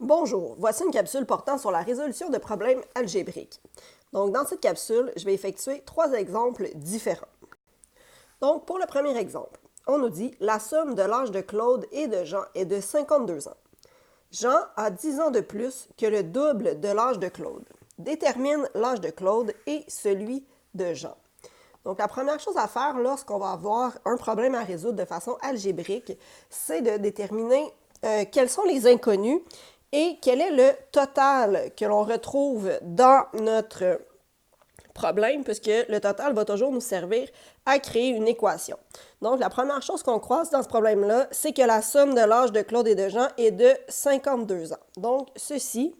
Bonjour, voici une capsule portant sur la résolution de problèmes algébriques. Donc, dans cette capsule, je vais effectuer 3 exemples différents. Donc, pour le premier exemple, on nous dit la somme de l'âge de Claude et de Jean est de 52 ans. Jean a 10 ans de plus que le double de l'âge de Claude. Détermine l'âge de Claude et celui de Jean. Donc, la première chose à faire lorsqu'on va avoir un problème à résoudre de façon algébrique, c'est de déterminer quels sont les inconnus et quel est le total que l'on retrouve dans notre problème, puisque le total va toujours nous servir à créer une équation. Donc, la première chose qu'on croise dans ce problème-là, c'est que la somme de l'âge de Claude et de Jean est de 52 ans. Donc, ceci,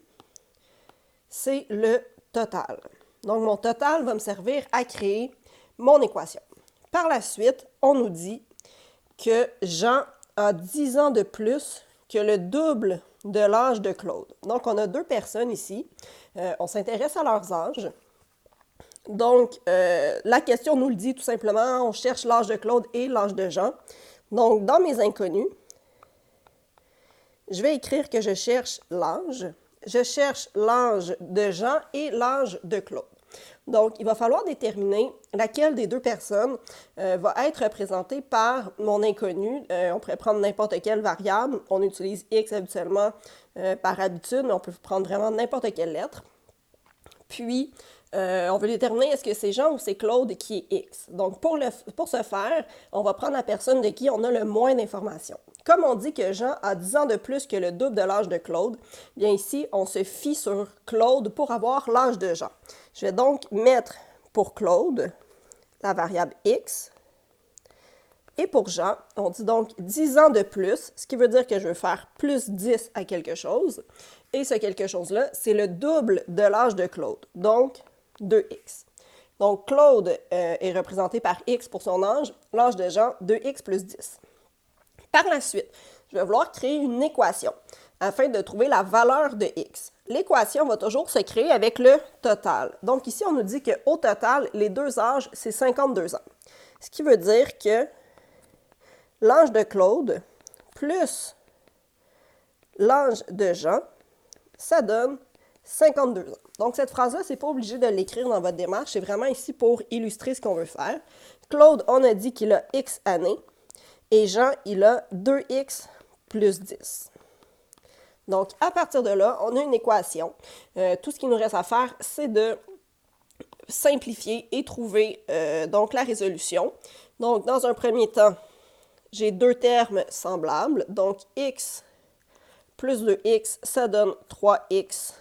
c'est le total. Donc, mon total va me servir à créer mon équation. Par la suite, on nous dit que Jean a 10 ans de plus que le double de l'âge de Claude. Donc, on a 2 personnes ici. On s'intéresse à leurs âges. Donc, la question nous le dit tout simplement, on cherche l'âge de Claude et l'âge de Jean. Donc, dans mes inconnus, je vais écrire que je cherche l'âge. Je cherche l'âge de Jean et l'âge de Claude. Donc, il va falloir déterminer laquelle des 2 personnes va être représentée par mon inconnu. On pourrait prendre n'importe quelle variable. On utilise X habituellement par habitude, mais on peut prendre vraiment n'importe quelle lettre. Puis, on veut déterminer est-ce que c'est Jean ou c'est Claude qui est X. Donc, pour ce faire, on va prendre la personne de qui on a le moins d'informations. Comme on dit que Jean a 10 ans de plus que le double de l'âge de Claude, bien ici, on se fie sur Claude pour avoir l'âge de Jean. Je vais donc mettre pour Claude la variable X. Et pour Jean, on dit donc 10 ans de plus, ce qui veut dire que je veux faire plus 10 à quelque chose. Et ce quelque chose-là, c'est le double de l'âge de Claude, donc 2x. Donc, Claude est représenté par x pour son âge, l'âge de Jean, 2x plus 10. Par la suite, je vais vouloir créer une équation afin de trouver la valeur de x. L'équation va toujours se créer avec le total. Donc, ici, on nous dit qu'au total, les 2 âges, c'est 52 ans. Ce qui veut dire que l'âge de Claude plus l'âge de Jean, ça donne 52 ans. Donc, cette phrase-là, c'est pas obligé de l'écrire dans votre démarche. C'est vraiment ici pour illustrer ce qu'on veut faire. Claude, on a dit qu'il a X années. Et Jean, il a 2X plus 10. Donc, à partir de là, on a une équation. Tout ce qu'il nous reste à faire, c'est de simplifier et trouver donc la résolution. Donc, dans un premier temps, j'ai 2 termes semblables. Donc, X plus 2X, ça donne 3X.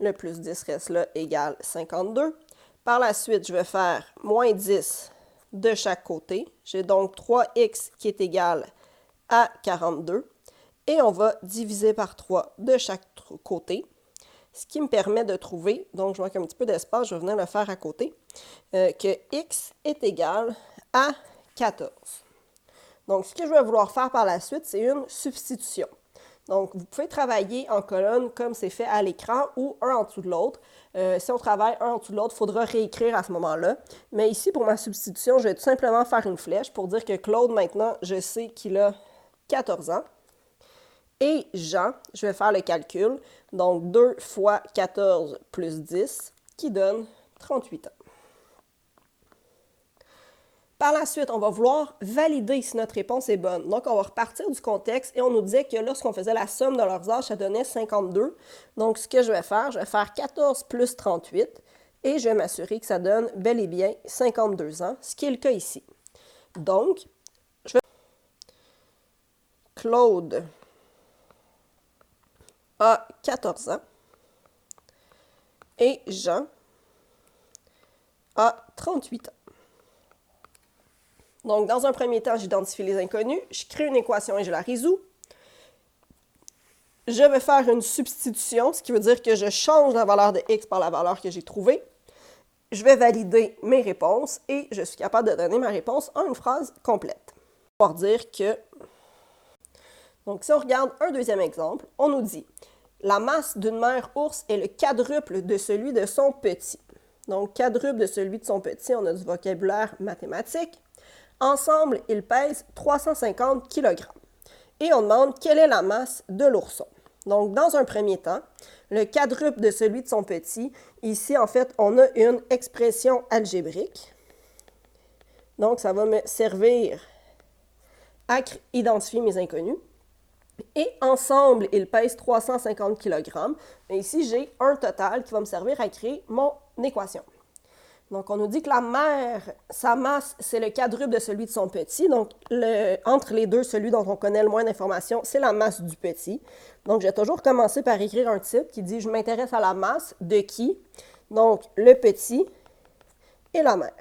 Le plus 10 reste là, égale 52. Par la suite, je vais faire moins 10 de chaque côté. J'ai donc 3x qui est égal à 42. Et on va diviser par 3 de chaque côté, ce qui me permet de trouver, donc je manque un petit peu d'espace, je vais venir le faire à côté, que x est égal à 14. Donc, ce que je vais vouloir faire par la suite, c'est une substitution. Donc, vous pouvez travailler en colonne comme c'est fait à l'écran ou un en dessous de l'autre. Si on travaille un en dessous de l'autre, il faudra réécrire à ce moment-là. Mais ici, pour ma substitution, je vais tout simplement faire une flèche pour dire que Claude, maintenant, je sais qu'il a 14 ans. Et Jean, je vais faire le calcul. Donc, 2 fois 14 plus 10, qui donne 38 ans. Par la suite, on va vouloir valider si notre réponse est bonne. Donc, on va repartir du contexte et on nous disait que lorsqu'on faisait la somme de leurs âges, ça donnait 52. Donc, ce que je vais faire 14 plus 38 et je vais m'assurer que ça donne bel et bien 52 ans, ce qui est le cas ici. Donc, Claude a 14 ans et Jean a 38 ans. Donc, dans un premier temps, j'identifie les inconnus, je crée une équation et je la résous. Je vais faire une substitution, ce qui veut dire que je change la valeur de x par la valeur que j'ai trouvée. Je vais valider mes réponses et je suis capable de donner ma réponse en une phrase complète. On va dire que... Donc, si on regarde un deuxième exemple, on nous dit « La masse d'une mère ours est le quadruple de celui de son petit. » Donc, quadruple de celui de son petit, on a du vocabulaire mathématique. Ensemble, ils pèsent 350 kg. Et on demande quelle est la masse de l'ourson. Donc, dans un premier temps, le quadruple de celui de son petit. Ici, en fait, on a une expression algébrique. Donc, ça va me servir à identifier mes inconnus. Et ensemble, ils pèsent 350 kg. Et ici, j'ai un total qui va me servir à créer mon équation. Donc, on nous dit que la mère, sa masse, c'est le quadruple de celui de son petit. Donc, entre les deux, celui dont on connaît le moins d'informations, c'est la masse du petit. Donc, je vais toujours commencer par écrire un titre qui dit « Je m'intéresse à la masse de qui? » Donc, le petit et la mère.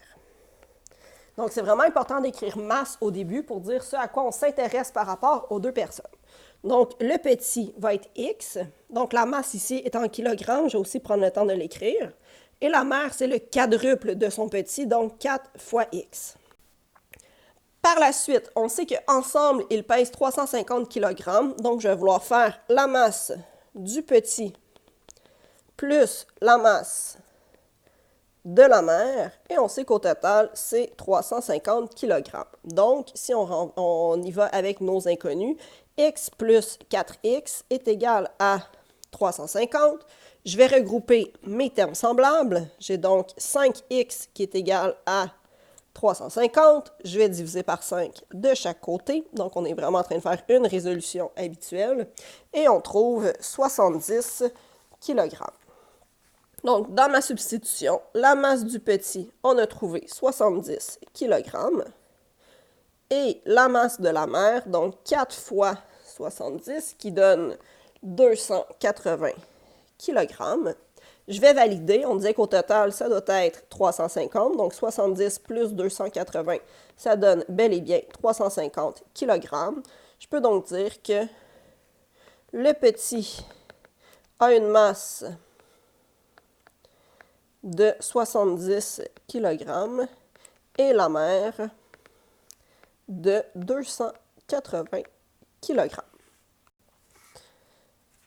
Donc, c'est vraiment important d'écrire masse au début pour dire ce à quoi on s'intéresse par rapport aux deux personnes. Donc, le petit va être X. Donc, la masse ici est en kilogrammes. Je vais aussi prendre le temps de l'écrire. Et la mère, c'est le quadruple de son petit, donc 4 fois X. Par la suite, on sait qu'ensemble, ils pèsent 350 kg. Donc, je vais vouloir faire la masse du petit plus la masse de la mère. Et on sait qu'au total, c'est 350 kg. Donc, si on y va avec nos inconnus, x plus 4x est égal à 350. Je vais regrouper mes termes semblables. J'ai donc 5x qui est égal à 350. Je vais diviser par 5 de chaque côté. Donc, on est vraiment en train de faire une résolution habituelle. Et on trouve 70 kg. Donc, dans ma substitution, la masse du petit, on a trouvé 70 kg. Et la masse de la mère, donc 4 fois 70, qui donne 280 kg. Je vais valider. On disait qu'au total, ça doit être 350. Donc, 70 plus 280, ça donne bel et bien 350 kg. Je peux donc dire que le petit a une masse de 70 kg et la mère de 280 kg.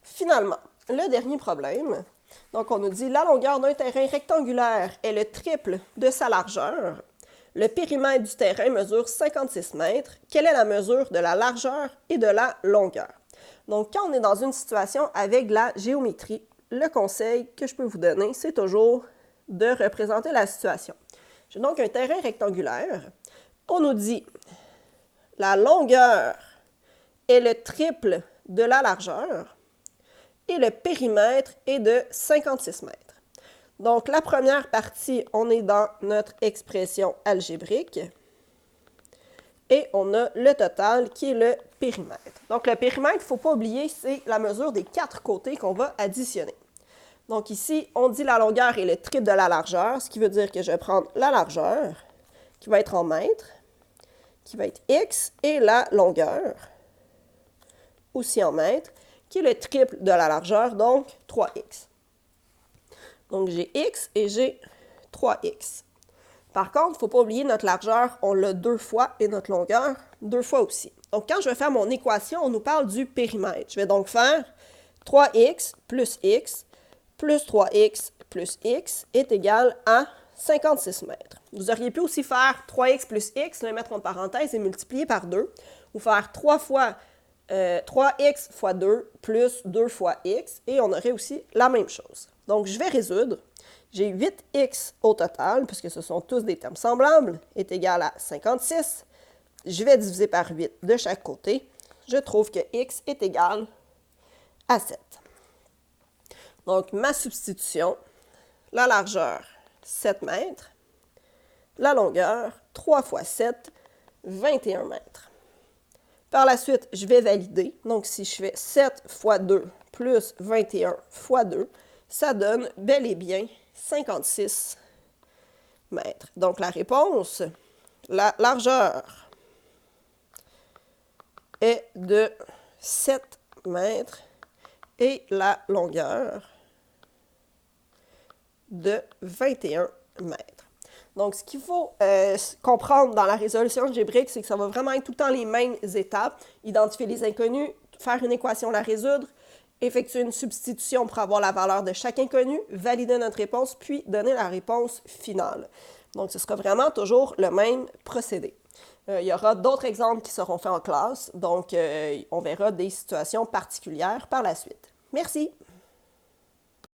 Finalement, le dernier problème, donc on nous dit la longueur d'un terrain rectangulaire est le triple de sa largeur. Le périmètre du terrain mesure 56 mètres. Quelle est la mesure de la largeur et de la longueur? Donc, quand on est dans une situation avec de la géométrie, le conseil que je peux vous donner, c'est toujours de représenter la situation. J'ai donc un terrain rectangulaire. On nous dit la longueur est le triple de la largeur et le périmètre est de 56 mètres. Donc, la première partie, on est dans notre expression algébrique et on a le total qui est le périmètre. Donc, le périmètre, il ne faut pas oublier, c'est la mesure des 4 côtés qu'on va additionner. Donc, ici, on dit la longueur est le triple de la largeur, ce qui veut dire que je vais prendre la largeur, qui va être en mètres, qui va être x, et la longueur, aussi en mètres, qui est le triple de la largeur, donc 3x. Donc, j'ai x et j'ai 3x. Par contre, il ne faut pas oublier notre largeur, on l'a 2 fois, et notre longueur, 2 fois aussi. Donc, quand je vais faire mon équation, on nous parle du périmètre. Je vais donc faire 3x plus x plus 3x plus x est égal à 56 mètres. Vous auriez pu aussi faire 3x plus x, le mettre en parenthèse et multiplier par 2, ou faire 3x fois 2 plus 2 fois x, et on aurait aussi la même chose. Donc, je vais résoudre. J'ai 8x au total, puisque ce sont tous des termes semblables, est égal à 56. Je vais diviser par 8 de chaque côté. Je trouve que x est égal à 7. Donc, ma substitution, la largeur, 7 mètres. La longueur, 3 fois 7, 21 mètres. Par la suite, je vais valider. Donc, si je fais 7 fois 2 plus 21 fois 2, ça donne bel et bien 56 mètres. Donc, la réponse, la largeur est de 7 mètres et la longueur de 21 mètres. Donc, ce qu'il faut comprendre dans la résolution algébrique, c'est que ça va vraiment être tout le temps les mêmes étapes. Identifier les inconnus, faire une équation, la résoudre, effectuer une substitution pour avoir la valeur de chaque inconnu, valider notre réponse, puis donner la réponse finale. Donc, ce sera vraiment toujours le même procédé. Il y aura d'autres exemples qui seront faits en classe, donc on verra des situations particulières par la suite. Merci!